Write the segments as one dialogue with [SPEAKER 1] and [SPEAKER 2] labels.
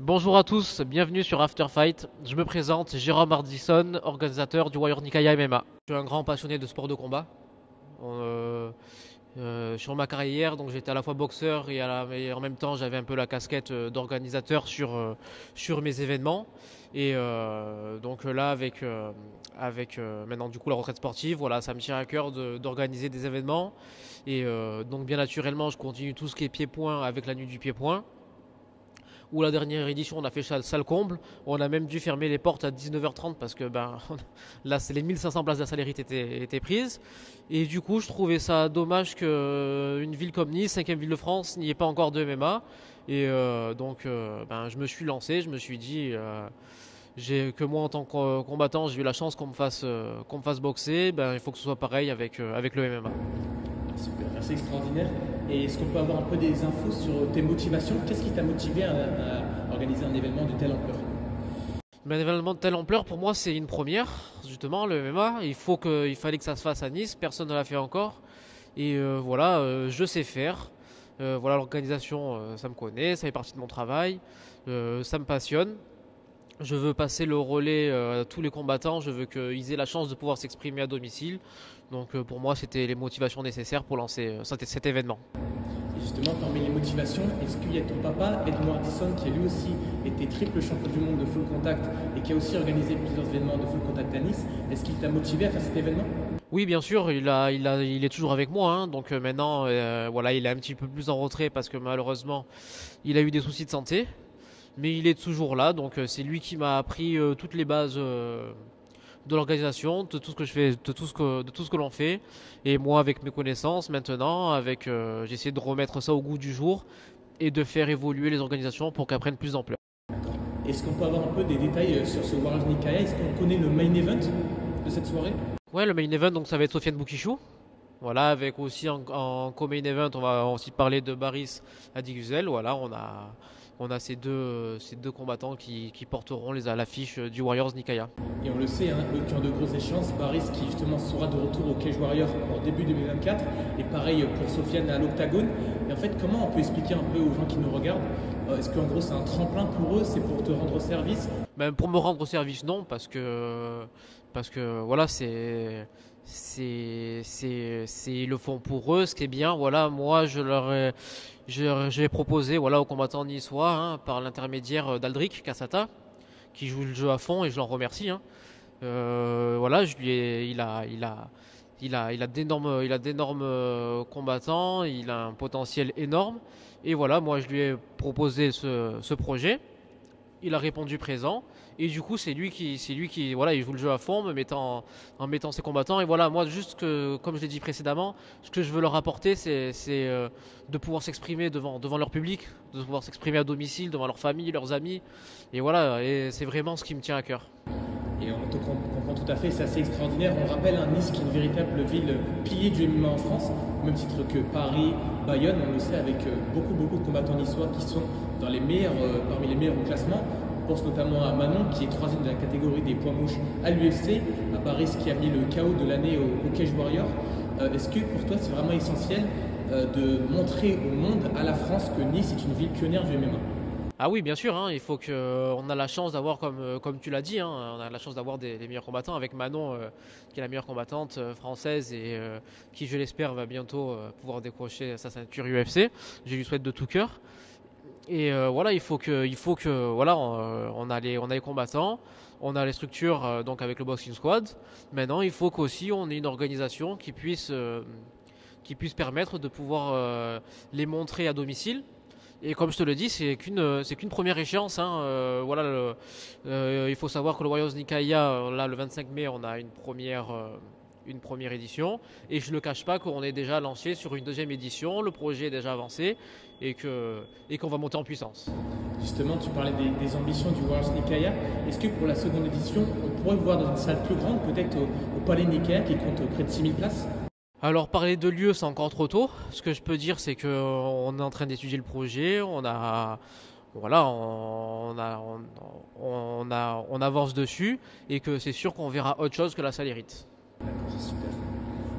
[SPEAKER 1] Bonjour à tous, bienvenue sur After Fight. Je me présente, Jérôme Hardison, organisateur du Warrior Nikaya MMA. Je suis un grand passionné de sport de combat. Euh, sur ma carrière, donc j'étais à la fois boxeur et en même temps j'avais un peu la casquette d'organisateur sur mes événements. Donc là avec maintenant du coup la retraite sportive, voilà, ça me tient à cœur d'organiser des événements. Donc bien naturellement je continue tout ce qui est pied-point avec la nuit du pied-point où la dernière édition on a fait salle comble, on a même dû fermer les portes à 19h30 parce que là c'est les 1500 places de la Salérite étaient prises, et du coup je trouvais ça dommage qu'une ville comme Nice, 5e ville de France, n'y ait pas encore de MMA. Je me suis lancé, je me suis dit que moi en tant que combattant j'ai eu la chance qu'on me fasse boxer, il faut que ce soit pareil avec le MMA.
[SPEAKER 2] Super, c'est extraordinaire. Et est-ce qu'on peut avoir un peu des infos sur tes motivations? Qu'est-ce qui t'a motivé à organiser un événement de telle ampleur?
[SPEAKER 1] Un événement de telle ampleur, pour moi, c'est une première, justement, le MMA. Il fallait que ça se fasse à Nice, personne ne l'a fait encore. Je sais faire. Voilà, l'organisation, ça me connaît, ça fait partie de mon travail, ça me passionne. Je veux passer le relais à tous les combattants, je veux qu'ils aient la chance de pouvoir s'exprimer à domicile. Donc pour moi, c'était les motivations nécessaires pour lancer cet événement.
[SPEAKER 2] Et justement, parmi les motivations, est-ce qu'il y a ton papa, Edmond Hardison, qui a lui aussi été triple champion du monde de full contact et qui a aussi organisé plusieurs événements de full contact à Nice? Est-ce qu'il t'a motivé à faire cet événement?
[SPEAKER 1] Oui, bien sûr, il est toujours avec moi, hein. Donc maintenant, voilà, il est un petit peu plus en retrait parce que malheureusement, il a eu des soucis de santé. Mais il est toujours là, donc c'est lui qui m'a appris toutes les bases de l'organisation, de tout ce que je fais, de tout ce que l'on fait. Et moi, avec mes connaissances maintenant, j'essaie de remettre ça au goût du jour et de faire évoluer les organisations pour qu'elles prennent plus d'ampleur.
[SPEAKER 2] Est-ce qu'on peut avoir un peu des détails sur ce Warriors Nikaya? Est-ce qu'on connaît le main event de cette soirée?
[SPEAKER 1] Ouais, le main event, donc ça va être Sofiane Boukishou. Voilà, avec aussi en co-main event, on va aussi parler de Baris Adigüzel. Voilà, on a ces deux combattants qui porteront à l'affiche du Warriors Nikaya.
[SPEAKER 2] Et on le sait, hein, eux qui ont de grosses échéances, Baris qui justement sera de retour au Cage Warrior en début 2024, et pareil pour Sofiane à l'Octagone. Et en fait, comment on peut expliquer un peu aux gens qui nous regardent, est-ce qu'en gros c'est un tremplin pour eux, c'est pour te rendre service?
[SPEAKER 1] Pour me rendre service, non, parce que voilà, ils le font pour eux, ce qui est bien. Voilà, moi j'ai proposé, voilà, aux combattants niçois, hein, par l'intermédiaire d'Aldric Cassata, qui joue le jeu à fond, et je l'en remercie, hein. Voilà, je lui ai, il a d'énormes combattants, il a un potentiel énorme, et voilà, moi je lui ai proposé ce projet. Il a répondu présent, et du coup c'est lui qui voilà, il joue le jeu à fond en mettant ses combattants. Et voilà, moi juste que, comme je l'ai dit précédemment, ce que je veux leur apporter, c'est de pouvoir s'exprimer devant leur public, de pouvoir s'exprimer à domicile devant leur famille, leurs amis, et voilà, et c'est vraiment ce qui me tient à cœur.
[SPEAKER 2] Et on te comprend tout à fait, c'est assez extraordinaire. On rappelle un Nice qui est une véritable ville pilier du MMA en France, au même titre que Paris, Bayonne, on le sait, avec beaucoup de combattants niçois qui sont dans les meilleurs, parmi les meilleurs au classement. On pense notamment à Manon qui est troisième de la catégorie des poids mouches à l'UFC, à Paris qui a mis le KO de l'année au Cage Warrior. Est-ce que pour toi c'est vraiment essentiel de montrer au monde, à la France, que Nice est une ville pionnière du MMA?
[SPEAKER 1] Ah oui, bien sûr, hein, il faut que on a la chance d'avoir comme tu l'as dit, hein, on a la chance d'avoir les meilleurs combattants avec Manon, qui est la meilleure combattante française, et qui, je l'espère, va bientôt pouvoir décrocher sa ceinture UFC. Je lui souhaite de tout cœur. Voilà, il faut que voilà, on a les combattants, on a les structures, donc avec le Boxing Squad. Maintenant, il faut qu'aussi on ait une organisation qui puisse permettre de pouvoir les montrer à domicile. Et comme je te le dis, c'est qu'une première échéance, hein. Il faut savoir que le Warriors Nikaya, là, le 25 mai, on a une première édition. Et je ne le cache pas qu'on est déjà lancé sur une deuxième édition. Le projet est déjà avancé, et qu'on va monter en puissance.
[SPEAKER 2] Justement, tu parlais des ambitions du Warriors Nikaya. Est-ce que pour la seconde édition, on pourrait voir dans une salle plus grande, peut-être au Palais Nikaya qui compte près de 6000 places?
[SPEAKER 1] Alors, parler de lieu, c'est encore trop tôt. Ce que je peux dire, c'est qu'on est en train d'étudier le projet. Voilà, on avance dessus, et que c'est sûr qu'on verra autre chose que la Salérite.
[SPEAKER 2] D'accord, c'est super.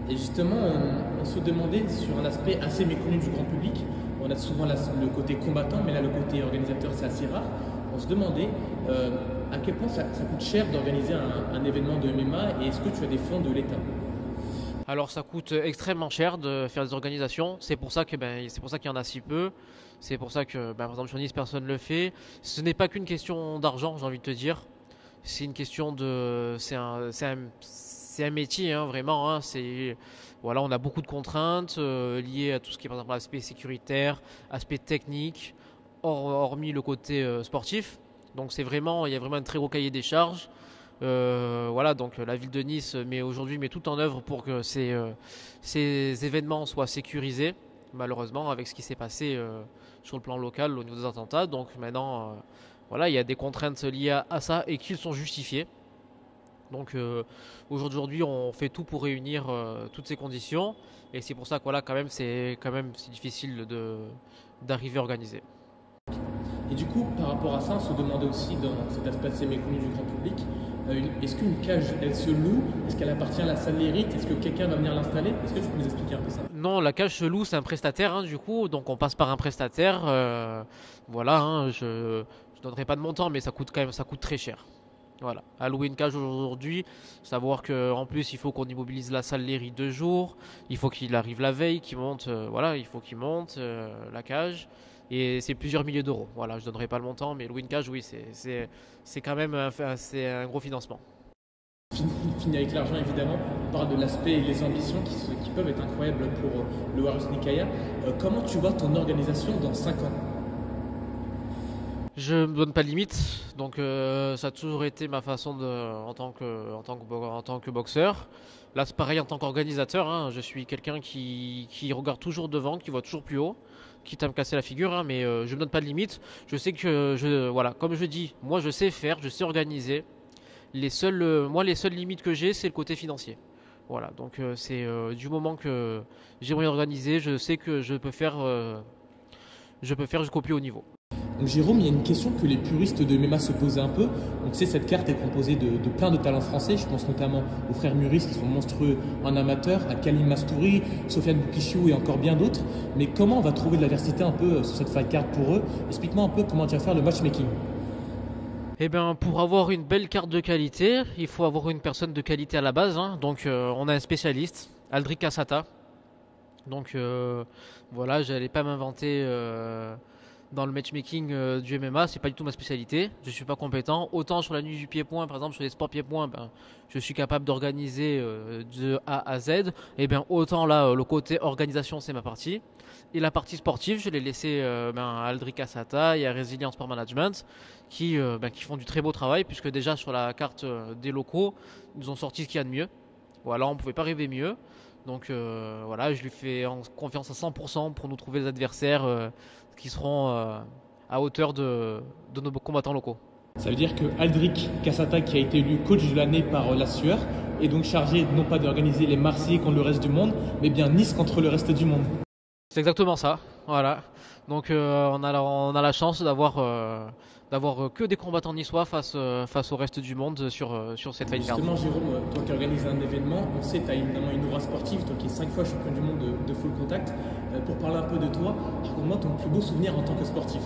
[SPEAKER 2] Et justement, on se demandait sur un aspect assez méconnu du grand public. On a souvent le côté combattant, mais là, le côté organisateur, c'est assez rare. on se demandait à quel point ça coûte cher d'organiser un événement de MMA et est-ce que tu as des fonds de l'État?
[SPEAKER 1] Alors ça coûte extrêmement cher de faire des organisations, c'est pour ça qu'il y en a si peu, c'est pour ça que par exemple sur Nice personne ne le fait. Ce n'est pas qu'une question d'argent, j'ai envie de te dire, c'est une question c'est un métier hein, vraiment, hein, voilà, on a beaucoup de contraintes liées à tout ce qui est par exemple aspect sécuritaire, aspect technique, hormis le côté sportif. Donc il y a vraiment un très gros cahier des charges. Voilà, donc la ville de Nice met tout en œuvre pour que ces événements soient sécurisés. Malheureusement, avec ce qui s'est passé sur le plan local au niveau des attentats, donc maintenant, voilà, il y a des contraintes liées à ça et qui sont justifiées. Donc aujourd'hui, on fait tout pour réunir toutes ces conditions, et c'est pour ça que voilà, c'est difficile d'arriver à organiser.
[SPEAKER 2] Et du coup, par rapport à ça, on se demandait aussi dans cet aspect assez méconnu du grand public, est-ce qu'une cage, elle se loue? Est-ce qu'elle appartient à la salle Lérite? Est-ce que quelqu'un va venir l'installer? Est-ce que tu peux nous expliquer un peu ça?
[SPEAKER 1] Non, la cage se loue, c'est un prestataire hein, du coup, donc on passe par un prestataire. Voilà, hein, je donnerai pas de montant, mais ça coûte très cher. Voilà, à louer une cage aujourd'hui, savoir qu'en plus il faut qu'on immobilise la salle Léry 2 jours, il faut qu'il arrive la veille, qu'il monte, voilà, il faut qu'il monte la cage, et c'est plusieurs milliers d'euros. Voilà, je donnerai pas le montant, mais louer une cage, oui, c'est quand même c'est un gros financement.
[SPEAKER 2] Fini avec l'argent évidemment, on parle de l'aspect et les ambitions qui peuvent être incroyables pour le Warriors Nikaya. Comment tu vois ton organisation dans 5 ans?
[SPEAKER 1] Je me donne pas de limite, donc ça a toujours été ma façon en tant que boxeur. Là c'est pareil en tant qu'organisateur, hein, je suis quelqu'un qui regarde toujours devant, qui voit toujours plus haut, quitte à me casser la figure, hein, mais je me donne pas de limite. Je sais que voilà, comme je dis, moi je sais faire, je sais organiser. Les seules limites que j'ai, c'est le côté financier. Voilà, donc c'est du moment que j'ai moyen d'organiser, je sais que je peux faire jusqu'au plus haut niveau.
[SPEAKER 2] Donc Jérôme, il y a une question que les puristes de MMA se posaient un peu. Donc cette carte est composée de plein de talents français. Je pense notamment aux frères Muris qui sont monstrueux en amateur, à Kalim Mastouri, Sofiane Boukissou et encore bien d'autres. Mais comment on va trouver de la diversité un peu sur cette fight card pour eux? Explique-moi un peu comment tu vas faire le matchmaking.
[SPEAKER 1] Eh bien, pour avoir une belle carte de qualité, il faut avoir une personne de qualité à la base. Hein. Donc, on a un spécialiste, Aldric Cassata. Donc, voilà, j'allais pas m'inventer dans le matchmaking du MMA, c'est pas du tout ma spécialité. Je suis pas compétent. Autant sur la nuit du pied-point, par exemple, sur les sports pied-point, je suis capable d'organiser de A à Z. Et bien, autant là, le côté organisation, c'est ma partie. Et la partie sportive, je l'ai laissé à Aldric Cassata et à Resilient Sport Management qui font du très beau travail, puisque déjà sur la carte des locaux, ils nous ont sorti ce qu'il y a de mieux. Voilà, on ne pouvait pas rêver mieux. Donc voilà, je lui fais confiance à 100% pour nous trouver des adversaires qui seront à hauteur de nos combattants locaux.
[SPEAKER 2] Ça veut dire que Aldric Cassata, qui a été élu coach de l'année par la Sueur, est donc chargé non pas d'organiser les Marseillais contre le reste du monde, mais bien Nice contre le reste du monde.
[SPEAKER 1] C'est exactement ça, voilà. Donc on a la chance d'avoir que des combattants niçois face au reste du monde sur cette fight card.
[SPEAKER 2] Justement, Jérôme, toi qui organises un événement, on sait que tu as évidemment une aura sportive, toi qui es 5 fois champion du monde de full contact. Pour parler un peu de toi, raconte-moi ton plus beau souvenir en tant que sportif.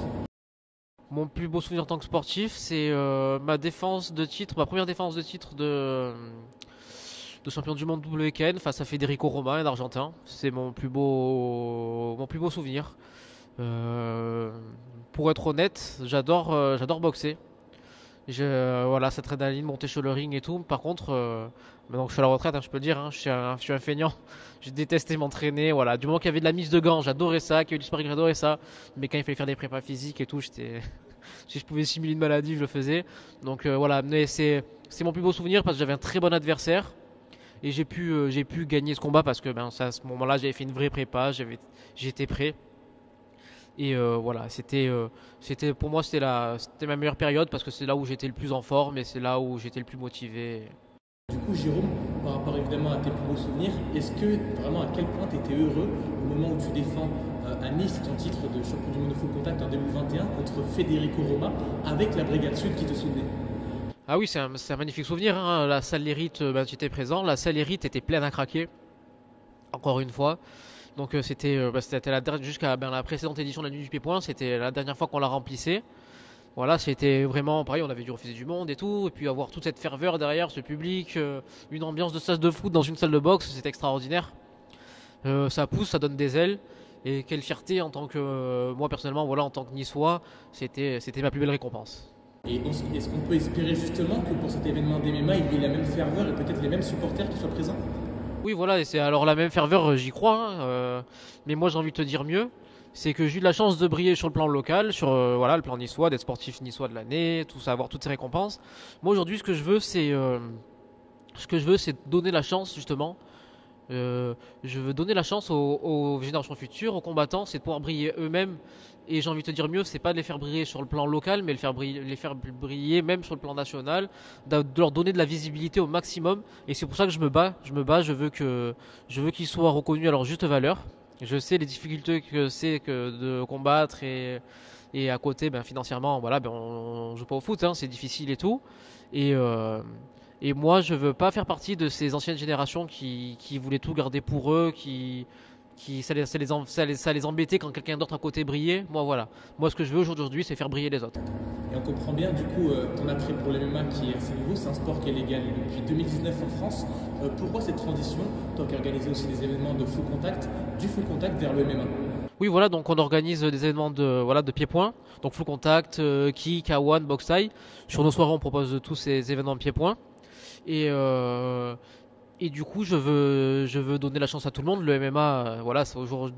[SPEAKER 1] Mon plus beau souvenir en tant que sportif, c'est ma première défense de titre de champion du monde WKN face à Federico Roma, un Argentin. C'est mon plus beau souvenir. Pour être honnête, j'adore boxer. Voilà, cette adrénaline, monter sur le ring et tout. Par contre, maintenant que je suis à la retraite, hein, je peux le dire, hein, je suis un feignant. Je détestais m'entraîner. Voilà, du moment qu'il y avait de la mise de gants, j'adorais ça. Qu'il y avait du sparring, j'adorais ça. Mais quand il fallait faire des prépas physiques et tout, si je pouvais simuler une maladie, je le faisais. Donc voilà, mais c'est mon plus beau souvenir parce que j'avais un très bon adversaire. Et j'ai pu gagner ce combat parce que à ce moment-là, j'avais fait une vraie prépa, j'étais prêt. Et voilà, pour moi, c'était ma meilleure période parce que c'est là où j'étais le plus en forme et c'est là où j'étais le plus motivé.
[SPEAKER 2] Du coup, Jérôme, par rapport évidemment à tes plus beaux souvenirs, est-ce que vraiment à quel point tu étais heureux au moment où tu défends à Nice ton titre de champion du monde de full contact en 2021 contre Federico Roma avec la Brigade Sud qui te soutenait?
[SPEAKER 1] Ah oui, c'est un magnifique souvenir. Hein. La salle Lérite, j'étais présent. La salle Lérite était pleine à craquer. Encore une fois. Donc c'était jusqu'à la précédente édition de la nuit du pied-point. C'était la dernière fois qu'on la remplissait. Voilà, c'était vraiment pareil, on avait dû refuser du monde et tout, et puis avoir toute cette ferveur derrière, ce public, une ambiance de stade de foot dans une salle de boxe, c'est extraordinaire. Ça pousse, ça donne des ailes, et quelle fierté en tant que moi personnellement, voilà, en tant que Niçois, c'était ma plus belle récompense.
[SPEAKER 2] Et est-ce qu'on peut espérer justement que pour cet événement d'MMA, il y ait la même ferveur et peut-être les mêmes supporters qui soient présents?
[SPEAKER 1] Oui, voilà, et c'est alors la même ferveur, j'y crois, hein, mais moi j'ai envie de te dire mieux. C'est que j'ai eu de la chance de briller sur le plan local, sur voilà, le plan niçois, d'être sportif niçois de l'année, tout ça, avoir toutes ces récompenses. Moi aujourd'hui, ce que je veux, c'est donner la chance justement. Je veux donner la chance aux générations futures, aux combattants, c'est de pouvoir briller eux-mêmes. Et j'ai envie de te dire mieux, c'est pas de les faire briller sur le plan local, mais les faire briller même sur le plan national, de leur donner de la visibilité au maximum. Et c'est pour ça que je veux qu'ils soient reconnus à leur juste valeur. Je sais les difficultés que c'est que de combattre et à côté, ben, financièrement, voilà, ben, on joue pas au foot, hein, c'est difficile et tout. Et, euh, et moi, je veux pas faire partie de ces anciennes générations qui voulaient tout garder pour eux, ça les embêtait quand quelqu'un d'autre à côté brillait. Moi, voilà. Moi, ce que je veux aujourd'hui, c'est faire briller les autres.
[SPEAKER 2] Et on comprend bien du coup ton attrait pour le MMA qui est assez nouveau, c'est un sport qui est légal depuis 2019 en France. Pourquoi cette transition, toi qui organisé aussi des événements de full contact, du full contact vers le MMA?
[SPEAKER 1] Oui, voilà, donc on organise des événements de pied-point, donc full contact, kick, K1, box taille. Sur nos soirées, on propose tous ces événements de pied-point. Et, euh, et du coup, je veux donner la chance à tout le monde. Le MMA, voilà, au jour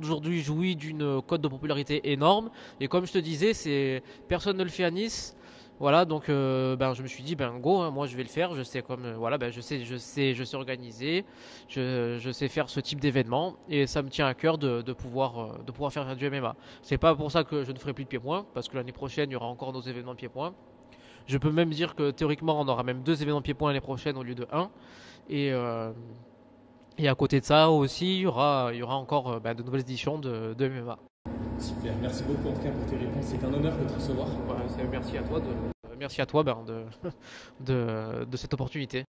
[SPEAKER 1] d'aujourd'hui, jouit d'une cote de popularité énorme. Et comme je te disais, personne ne le fait à Nice. Voilà, donc ben, je me suis dit, ben go, hein, moi je vais le faire. Je sais comme, voilà, ben, je sais organiser, je sais faire ce type d'événement. Et ça me tient à cœur de pouvoir faire du MMA. C'est pas pour ça que je ne ferai plus de pied-point, parce que l'année prochaine, il y aura encore nos événements de pied-point. Je peux même dire que théoriquement, on aura même deux événements pied-point l'année prochaine au lieu de un. Et, euh, et à côté de ça aussi, il y aura encore bah, de nouvelles éditions de MMA.
[SPEAKER 2] Super, merci beaucoup en tout cas pour tes réponses, c'est un honneur de te recevoir.
[SPEAKER 1] Voilà, merci à toi, merci à toi ben, de cette opportunité.